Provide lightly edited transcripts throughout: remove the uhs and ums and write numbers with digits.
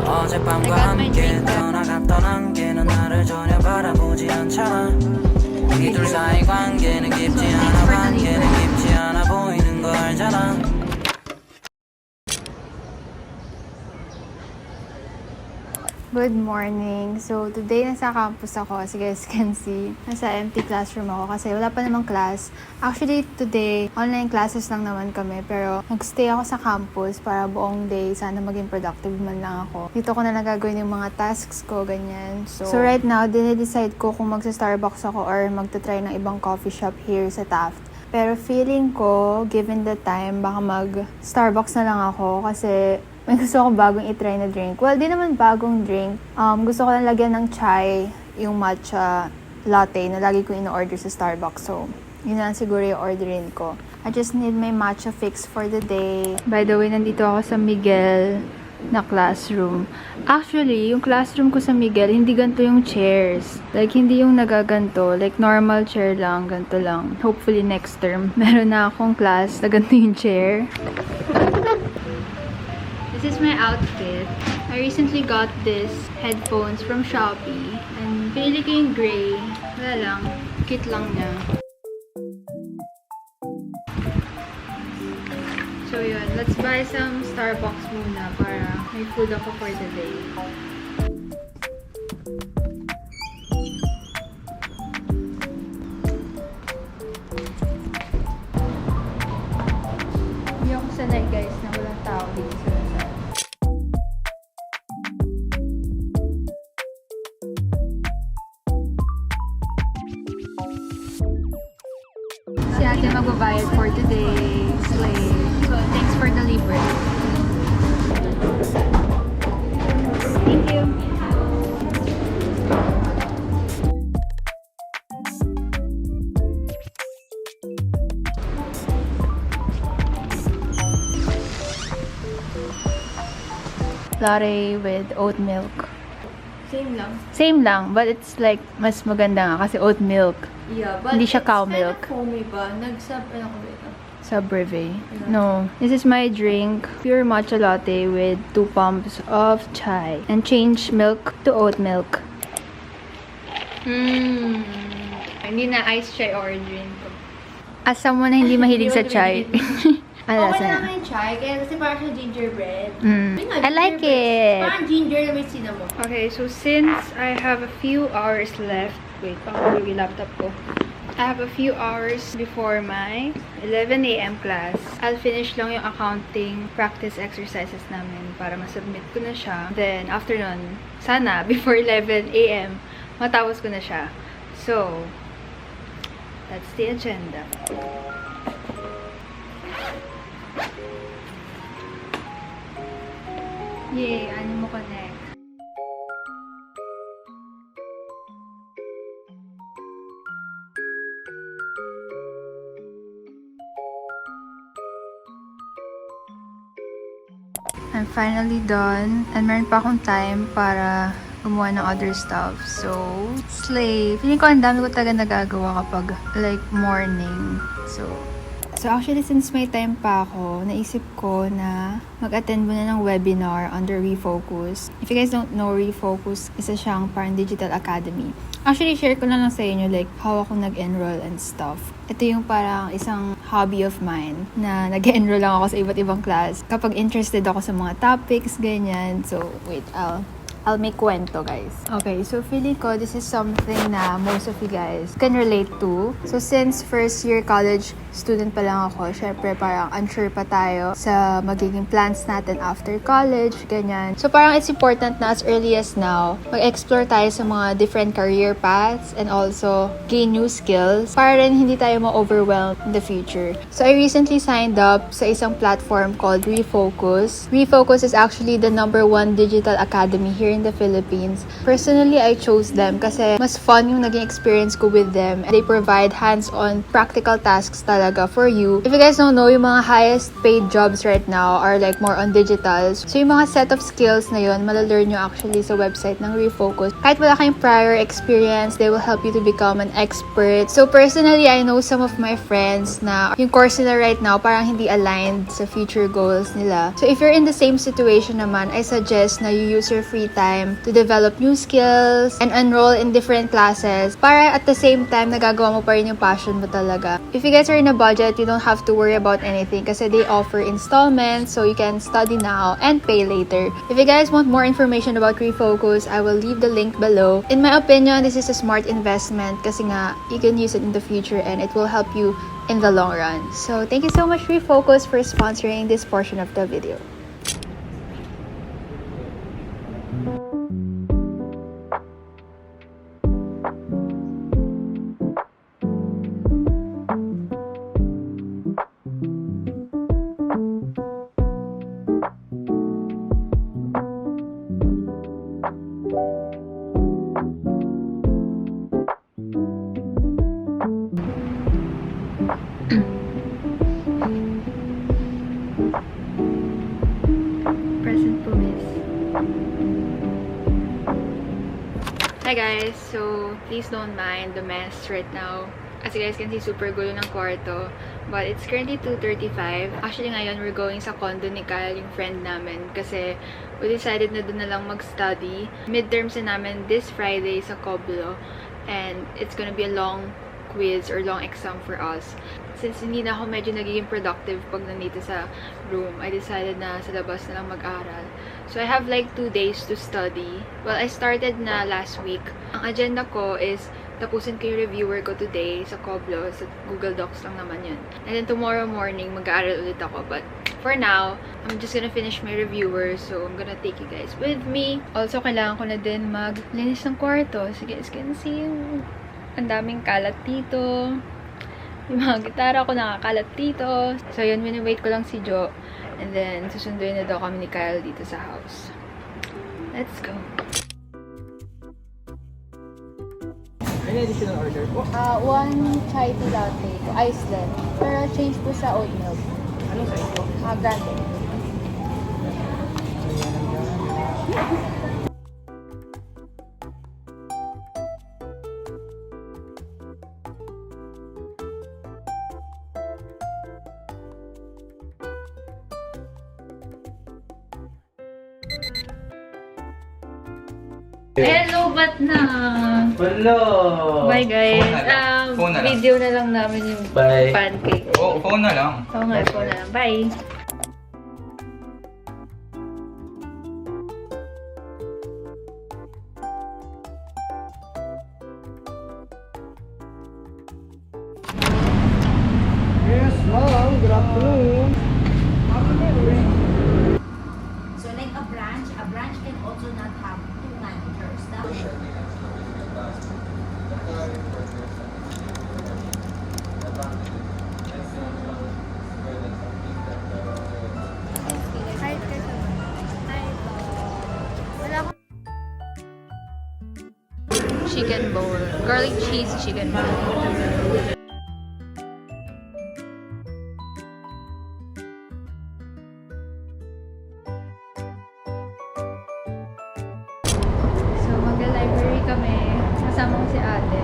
어젯밤과 함께 떠나갔던 안개는 나를 전혀 바라보지 않잖아. 우리 둘 사이 관계는 깊지 않아. 관계는 깊지 않아 보이는 거 알잖아. Good morning. So, today nasa campus ako. As you guys can see, nasa empty classroom ako kasi wala pa namang class. Actually, today, online classes lang naman kami. Pero, nagstay ako sa campus para buong day. Sana maging productive man lang ako. Dito ko na nagagawin yung mga tasks ko, ganyan. So right now, dinedecide ko kung magsa-Starbucks ako or magta-try ng ibang coffee shop here sa Taft. Pero feeling ko, given the time, baka mag-Starbucks na lang ako kasi may gusto akong bagong itry na drink. Well, di naman bagong drink. Gusto ko lang lagyan ng chai, yung matcha latte na lagi ko in-order sa Starbucks. So, yun lang siguro yung orderin ko. I just need my matcha fix for the day. By the way, nandito ako sa Miguel na classroom. Actually, yung classroom ko sa Miguel, hindi ganito yung chairs. Like, hindi yung nagaganto. Like, normal chair lang, ganito lang. Hopefully, next term, meron na akong class na ganito yung chair. This is my outfit. I recently got this headphones from Shopee. And pinili ko yung gray. Wala lang. Cute lang niya. So yun, let's buy some Starbucks muna para may food ako for the day. Hindi ako sanay guys na walang tao dito sa Lasal. Si ate magbabayad for today. Slay. So, thanks for the libre. Thank you. Latte with oat milk. Same lang. Same lang, but it's like mas maganda nga kasi oat milk. Yeah, but Hindi siya cow it's milk. kind of foamy ba? Nag-sub, ano ko ba ito? Sa brevet. No. This is my drink. Pure matcha latte with 2 pumps of chai. And change milk to oat milk. Hindi na ice chai origin ko. As someone na hindi mahilig sa chai. Ano Okay lasa lang na? yung chai, kaya kasi parang siya gingerbread. Yun nga, I like gingerbread. it. Parang ginger na may cinnamon. Okay, so since I have a few hours left, wait, pakahulog yung laptop ko. I have a few hours before my 11 a.m. class. I'll finish lang yung accounting practice exercises namin para masubmit ko na siya. Then, after nun, sana, before 11 a.m., matapos ko na siya. So, that's the agenda. Yay! Animo Connect. I'm finally done. And meron pa akong time para gumawa ng other stuff. So, slay. Feeling ko ang dami ko talaga nagagawa kapag like morning. So actually, since may time pa ako, naisip ko na mag-attend muna ng webinar under REFOCUS. If you guys don't know, REFOCUS, isa siyang parang digital academy. Actually, share ko na lang sa inyo like how ako nag-enroll and stuff. Ito yung parang isang hobby of mine na nag-enroll lang ako sa iba't ibang class. Kapag interested ako sa mga topics, ganyan. So, wait, I'll make kwento, guys. Okay, so feeling ko this is something na most of you guys can relate to. So since first year college student pa lang ako, syempre parang unsure pa tayo sa magiging plans natin after college, ganyan. So parang it's important na as early as now, mag-explore tayo sa mga different career paths and also gain new skills para rin hindi tayo ma-overwhelmed in the future. So I recently signed up sa isang platform called REFOCUS. REFOCUS is actually the #1 digital academy here in the Philippines. Personally, I chose them kasi mas fun yung naging experience ko with them. They provide hands-on practical tasks talaga talaga for you. If you guys don't know, yung mga highest paid jobs right now are like more on digitals. So yung mga set of skills na yun, malalearn nyo actually sa website ng REFOCUS. Kahit wala kayong prior experience, they will help you to become an expert. So personally, I know some of my friends na yung course nila right now parang hindi aligned sa future goals nila. So if you're in the same situation naman, I suggest na you use your free time to develop new skills and enroll in different classes para at the same time nagagawa mo pa rin yung passion mo talaga. If you guys are in a budget, you don't have to worry about anything kasi they offer installments so you can study now and pay later. If you guys want more information about REFOCUS, I will leave the link below. In my opinion, this is a smart investment kasi nga you can use it in the future and it will help you in the long run. So thank you so much REFOCUS for sponsoring this portion of the video. Present po, miss. Hi guys! So, please don't mind the mess right now. As you guys can see, super gulo ng kwarto. But it's currently 2:35. Actually, ngayon, we're going sa condo ni Kyle, yung friend namin. Kasi, we decided na doon na lang mag-study. Midterms na namin this Friday sa Coblo. And it's gonna be a long quiz or long exam for us. Since hindi na ako medyo nagiging productive pag nandito sa room, I decided na sa labas na lang mag-aral. So, I have like 2 days to study. Well, I started na last week. Ang agenda ko is tapusin ko yung reviewer ko today sa Coblo. Sa Google Docs lang naman yun. And then tomorrow morning, mag-aaral ulit ako. But for now, I'm just gonna finish my reviewer. So, I'm gonna take you guys with me. Also, kailangan ko na din maglinis ng kwarto. So, you guys can see ang daming kalat dito. Yung mga gitara ko nakakalat dito. So, yun, mini-wait ko lang si Jo. And then, susunduin na daw kami ni Kyle dito sa house. Let's go! Any additional order po? One chai tea latte po, Iceland. Pero change po sa oat milk. Anong size po? Grande. Hello, ba't na? Hello! Bye guys. Phone na lang. Video na lang namin yung Bye. pancake. Oo, phone na lang. Oo nga, phone na lang. Bye! Yes, ma'am. Good afternoon. So like a branch can also not have 2 managers. Chicken bowl. Garlic cheese chicken bowl. So, mag-library kami. Kasama ko si ate.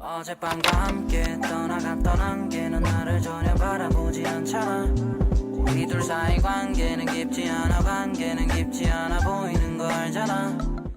어젯밤과 함께 떠나갔던 안개는 나를 전혀 바라보지 않잖아. 우리 둘 사이 관계는 깊지 않아, 관계는 깊지 않아 보이는 거 알잖아.